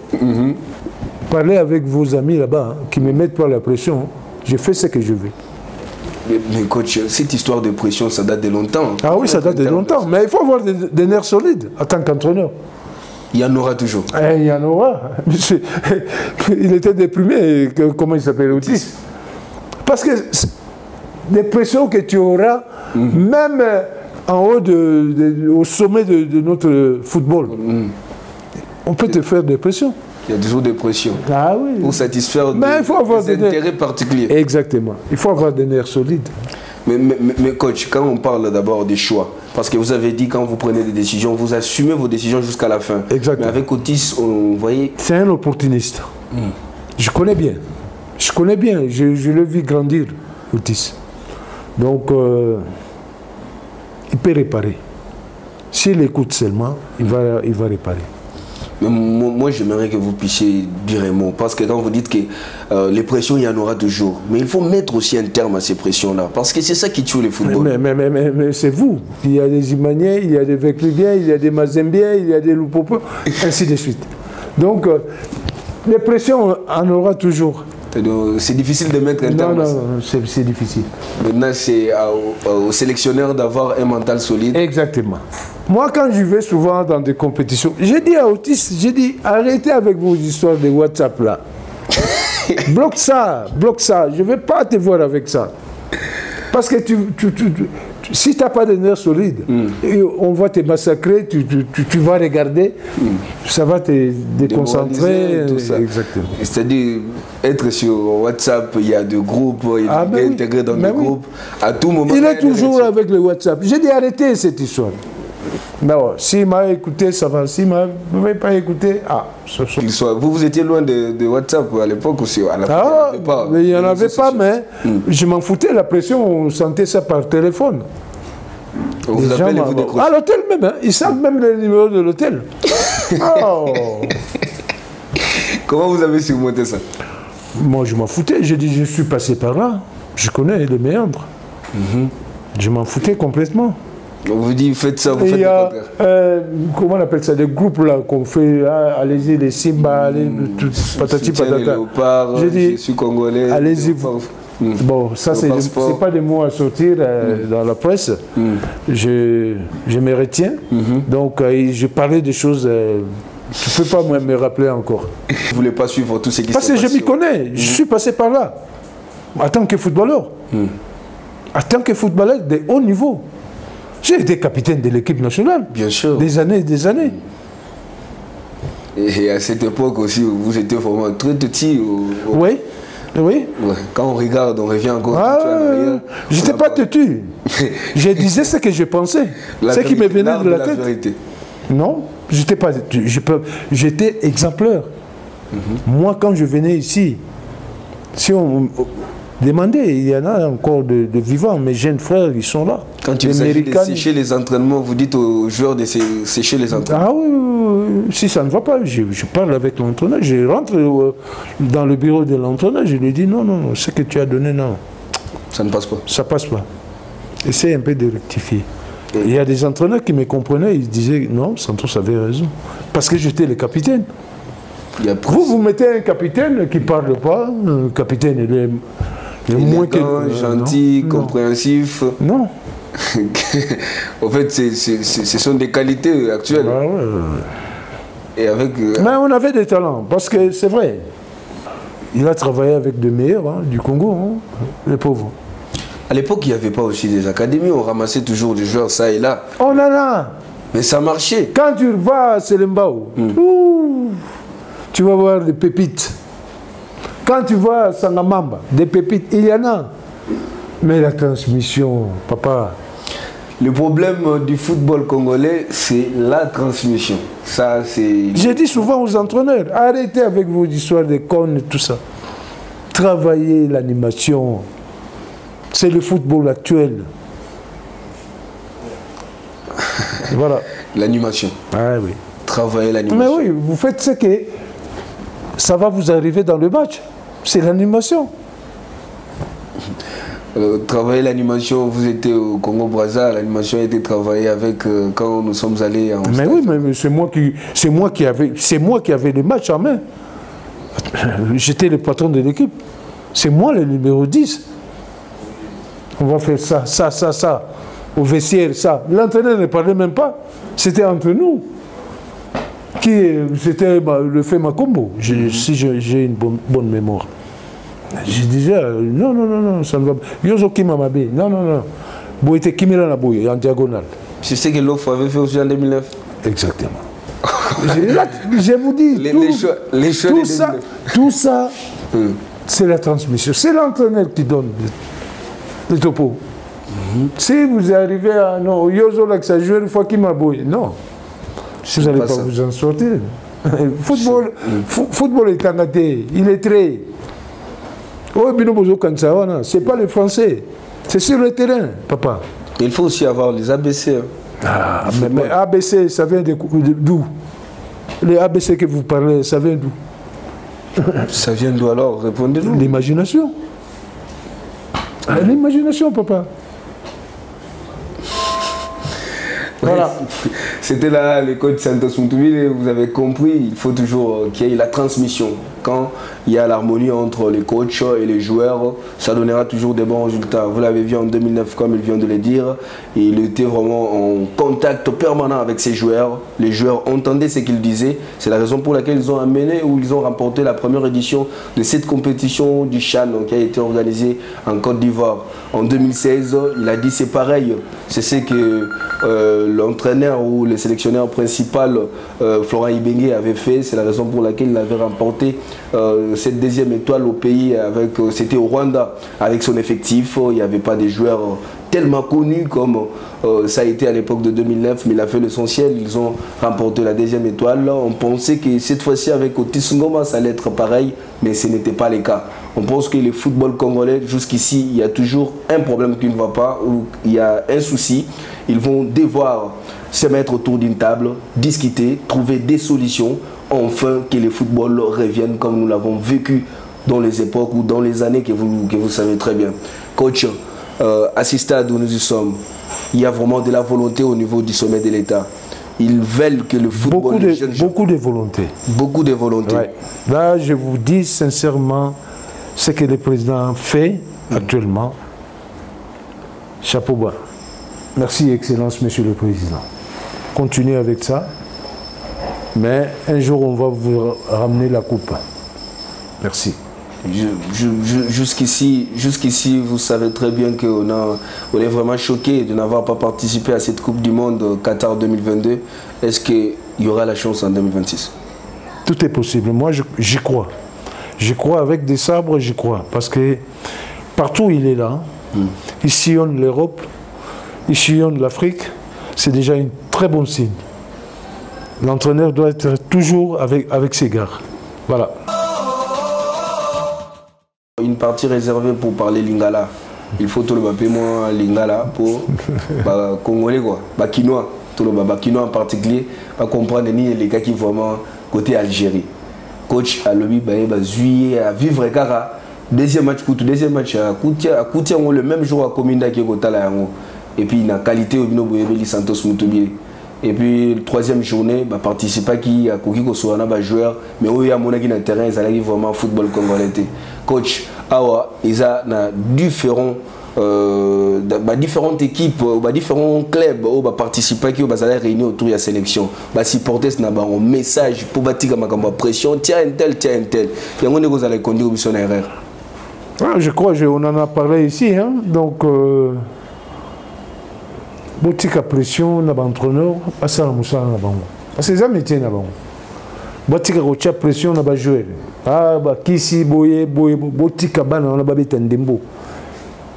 Parlez avec vos amis là-bas, hein, qui me mettent pas la pression. Hein. Je fais ce que je veux. Mais coach, cette histoire de pression, ça date de longtemps. Ah oui, ça date de longtemps. Mais il faut avoir des nerfs solides en tant qu'entraîneur. Il y en aura toujours. Il y en aura. Il était déprimé. Comment il s'appelle? Otis. Parce que des pressions que tu auras, même en haut, au sommet de notre football, on peut te faire des pressions. Il y a toujours des pressions. Ah oui. Pour satisfaire il faut avoir des intérêts particuliers. Exactement. Il faut avoir des nerfs solides. Mais coach, quand on parle d'abord des choix, parce que vous avez dit quand vous prenez des décisions, vous assumez vos décisions jusqu'à la fin. Exactement. Mais avec Otis, on voyait... C'est un opportuniste. Je connais bien. Je connais bien. Je l'ai vu grandir, Otis. Donc, il peut réparer. S'il écoute seulement, il va réparer. Mais moi, j'aimerais que vous puissiez dire un mot, parce que quand vous dites que les pressions, il y en aura toujours, mais il faut mettre aussi un terme à ces pressions-là, parce que c'est ça qui tue le football. Mais c'est vous. Il y a des Imaniens, il y a des Veclubiens, il y a des Mazembiens, il y a des Lupopo, ainsi de suite. Donc, les pressions, on en aura toujours. C'est difficile de mettre un terme à ça. Non, c'est difficile. Maintenant, c'est au sélectionneur d'avoir un mental solide. Exactement. Moi, quand je vais souvent dans des compétitions, j'ai dit à Otis, j'ai dit, arrêtez avec vos histoires de WhatsApp là. Bloque ça, je ne vais pas te voir avec ça. Parce que si tu n'as pas de nerfs solides, on va te massacrer, tu vas regarder, ça va te déconcentrer. Exactement. C'est-à-dire, être sur WhatsApp, il y a des groupes, il est intégré dans des groupes. À tout moment, il est toujours avec le WhatsApp. J'ai dit, arrêtez cette histoire. Non, s'il m'a écouté, ça va. S'il ne m'avait pas écouté, Vous étiez loin de WhatsApp à l'époque aussi. Il n'y en avait pas, mais je m'en foutais. La pression, on sentait ça par téléphone. On vous appelle et vous décrochez. À l'hôtel même, hein. Ils savent même le numéro de l'hôtel. Comment vous avez surmonté ça? Moi, je m'en foutais. J'ai dit, je suis passé par là. Je connais les méandres. Je m'en foutais complètement. On vous dit, faites ça, vous faites le contraire. Comment on appelle ça? Des groupes là qu'on fait, allez-y, les Simba, patati patata. J'ai dit, je suis congolais. Allez-y. Bon, ça, c'est pas des mots à sortir dans la presse. Je me retiens. Donc, je parlais des choses. Je ne peux pas me rappeler encore. Vous ne voulez pas suivre tout ce qui se passe? Parce que je m'y connais. Je suis passé par là. En tant que footballeur. En tant que footballeur de haut niveau. J'ai été capitaine de l'équipe nationale. Bien sûr. Des années et des années. Et à cette époque aussi, vous étiez vraiment très petit. Oui. Oui. Ouais. Quand on regarde, on revient encore. Je n'étais pas têtu. Je disais ce que je pensais. Ce qui me venait de la tête. Vérité. Non, j'étais pas têtu. J'étais exemplaire. Moi, quand je venais ici, si on demandait, il y en a encore de vivants, mes jeunes frères, ils sont là. Quand il s'agit de sécher les entraînements, vous dites aux joueurs de sécher les entraînements? Ah oui, si ça ne va pas, je parle avec l'entraîneur, je rentre dans le bureau de l'entraîneur, je lui dis non, ce que tu as donné, non. Ça ne passe pas. Ça passe pas. Essaye un peu de rectifier. Il y a des entraîneurs qui me comprenaient, ils disaient non, Santos avait raison. Parce que j'étais le capitaine. Vous mettez un capitaine qui ne parle pas, un capitaine, il est moins gentil, compréhensif. Non. En fait, ce sont des qualités actuelles. Et avec, mais on avait des talents, parce que c'est vrai. Il a travaillé avec de meilleurs du Congo, les pauvres. À l'époque, il n'y avait pas aussi des académies, on ramassait toujours des joueurs ça et là. On en a. Mais ça marchait. Quand tu vas à Selembao, tu vas voir des pépites. Quand tu vois Sangamamba, des pépites, il y en a. Mais la transmission, papa. Le problème du football congolais, c'est la transmission. Ça, c'est... J'ai dit souvent aux entraîneurs, arrêtez avec vos histoires de connes et tout ça. Travaillez l'animation. C'est le football actuel. Voilà. L'animation. Ah oui. Travailler l'animation. Mais oui, vous faites ce que ça va vous arriver dans le match. C'est l'animation. Travailler l'animation, vous étiez au Congo-Brazza, l'animation a été travaillée avec quand nous sommes allés en Mais stade. oui, mais c'est moi qui avais le match en main. J'étais le patron de l'équipe. C'est moi le numéro 10. On va faire ça, ça, ça, ça. Au vestiaire, ça. L'entraîneur ne parlait même pas. C'était entre nous. C'était le fait Makombo, si j'ai une bonne mémoire. Je disais, non, ça ne va pas. Yozo Kimamabe, non. Boïte Kimila Naboui, en diagonale. C'est ce que l'offre avait fait aussi en 2009. Exactement. Je vous dis, les choix tout ça, c'est la transmission. C'est l'entraîneur qui donne le topo. Si vous arrivez à non, Yozo là que ça joue une fois qu'il m'a bouillé, non. Vous n'allez pas vous en sortir. Football est canadé, il est très. Oh, c'est pas les Français, c'est sur le terrain, papa. Il faut aussi avoir les ABC. Ah, mais ABC, ça vient d'où? Les ABC que vous parlez, ça vient d'où? Ça vient d'où alors? Répondez-nous. L'imagination. L'imagination, papa. Voilà. C'était là le coach Santos Moutoubile, vous avez compris, il faut toujours qu'il y ait la transmission. Quand il y a l'harmonie entre les coachs et les joueurs, ça donnera toujours des bons résultats. Vous l'avez vu en 2009, comme il vient de le dire, il était vraiment en contact permanent avec ses joueurs. Les joueurs entendaient ce qu'il disait. C'est la raison pour laquelle ils ont amené ou ils ont remporté la première édition de cette compétition du CHAN qui a été organisée en Côte d'Ivoire. En 2016, il a dit c'est pareil. C'est ce que l'entraîneur ou le sélectionneur principal, Florent Ibenge, avait fait. C'est la raison pour laquelle il avait remporté cette deuxième étoile au pays. C'était au Rwanda avec son effectif. Il n'y avait pas des joueurs tellement connus comme ça a été à l'époque de 2009, mais il a fait l'essentiel. Ils ont remporté la deuxième étoile. On pensait que cette fois-ci avec Otis Ngoma ça allait être pareil, mais ce n'était pas le cas. On pense que le football congolais, jusqu'ici, il y a toujours un problème qui ne va pas, ou il y a un souci. Ils vont devoir se mettre autour d'une table, discuter, trouver des solutions, enfin que le football revienne comme nous l'avons vécu dans les époques ou dans les années que vous savez très bien. Coach, à ce stade où nous y sommes, il y a vraiment de la volonté au niveau du sommet de l'État. Ils veulent que le football... Beaucoup de volonté. Beaucoup de volonté. Ouais. Là, je vous dis sincèrement, ce que le président fait actuellement, chapeau bas. Merci, Excellence, Monsieur le Président. Continuez avec ça, mais un jour, on va vous ramener la coupe. Merci. Jusqu'ici, vous savez très bien qu'on est vraiment choqué de n'avoir pas participé à cette Coupe du Monde Qatar 2022. Est-ce qu'il y aura la chance en 2026? Tout est possible. Moi, j'y crois. J'y crois avec des sabres, j'y crois. Parce que partout, il est là. Il sillonne l'Europe, il sillonne l'Afrique. C'est déjà un très bon signe. L'entraîneur doit être toujours avec ses gars. Voilà. Une partie réservée pour parler lingala. Il faut tout le papier moi lingala pour congolais quoi, quinois, tout le quinois en particulier, pas comprendre ni les gars qui vraiment côté Algérie. Coach à lobby juillet à vivre kara. Deuxième match à Koutia le même jour à Kominda qui est Kotala yango. Et puis la qualité au bino boyebeli Santos Moutoubile. Et puis, la troisième journée, participer qui a Koki Kosoana, joueur, mais où il y a mon qui na terrain, ils allaient vraiment football congolais. Coach, awa, ils ont différentes équipes, différents clubs où participer qui ont réunir autour de la sélection. Supporter un message pour bâtir ma pression, tiens un tel. Il y a un vous allez conduire au mission erreur. Je crois on en a parlé ici, hein? Donc. Boutique à pression, na entraîneur, à ça la moussa na bango. Parce que ça métier na bango. batika kotia pression na bajoueur bakisi boye botika bana wana babeta ndembo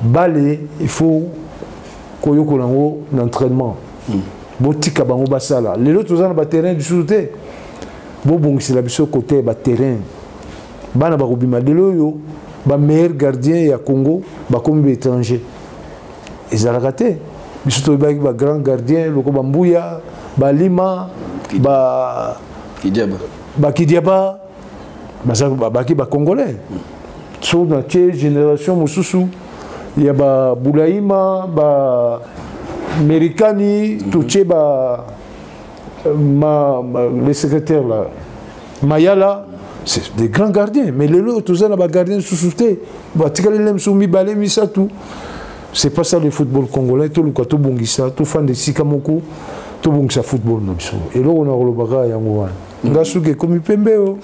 bale il faut koyokola yango na entraînement botika bango basala lelo toza na baterrain lisusu te bobongisela biso côté baterrain bana bakobima lelo oyo bameilleur gardien ya Congo bakomi baétranger ezalaka te biso toyebaki bagrand gardien loko bambuya balima bakidiaba baki bacongolais so na tie génération mosusu ya babulaima baamerikani totie les secrétaires là Mayala c'est des grands gardiens mais lelo toza na bagardien susu te batikali lemso mibale misatu c'est pas ça le football congolais toluka tobongisa tofanda esika moko tobongisa football na biso eloko na kolobaka yango wana ngasuke komi pembeo.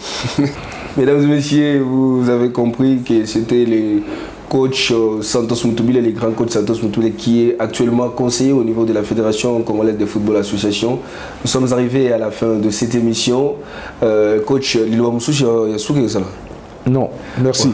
Mesdames et messieurs, vous avez compris que c'était le coach Santos Moutoubile, le grand coach Santos Moutoubile qui est actuellement conseiller au niveau de la Fédération Congolaise de Football Association. Nous sommes arrivés à la fin de cette émission. Coach Lilo Moussouchi, non, merci. Ouais.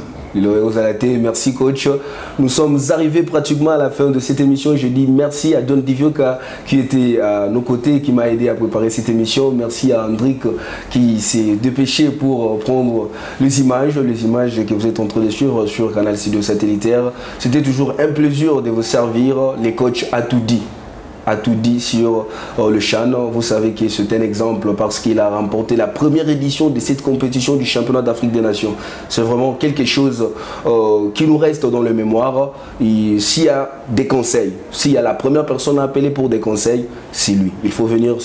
Merci coach. Nous sommes arrivés pratiquement à la fin de cette émission. Je dis merci à Don Divioka qui était à nos côtés, qui m'a aidé à préparer cette émission. Merci à Andrick qui s'est dépêché pour prendre les images que vous êtes en train de suivre sur Canal Studio Satellitaire. C'était toujours un plaisir de vous servir. Les coachs a tout dit sur le Chan. Vous savez que c'est un exemple parce qu'il a remporté la première édition de cette compétition du championnat d'Afrique des Nations. C'est vraiment quelque chose qui nous reste dans le mémoire. S'il y a des conseils, s'il y a la première personne à appeler pour des conseils, c'est lui. Il faut venir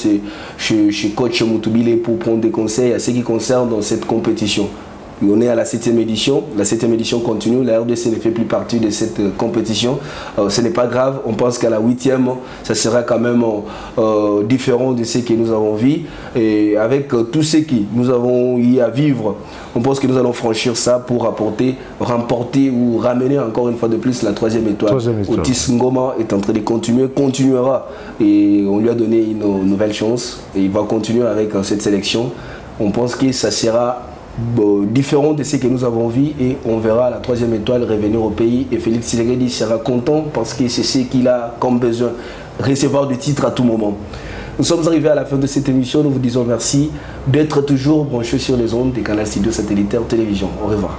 chez coach Moutoubile pour prendre des conseils à ce qui concerne dans cette compétition. On est à la 7e édition. La 7e édition continue. La RDC ne fait plus partie de cette compétition. Ce n'est pas grave. On pense qu'à la 8e, ça sera quand même différent de ce que nous avons vu. Et avec tout ce que nous avons eu à vivre, on pense que nous allons franchir ça pour remporter ou ramener encore une fois de plus la 3e étoile. Otis Ngoma est en train de continuera. Et on lui a donné une nouvelle chance. Et il va continuer avec cette sélection. On pense que ça sera différent de ce que nous avons vu et on verra la 3e étoile revenir au pays et Félix Tshisekedi sera content parce que c'est ce qu'il a comme besoin, recevoir du titre à tout moment. Nous sommes arrivés à la fin de cette émission, nous vous disons merci d'être toujours branchés sur les ondes des canaux Studio Satellitaire Télévision. Au revoir.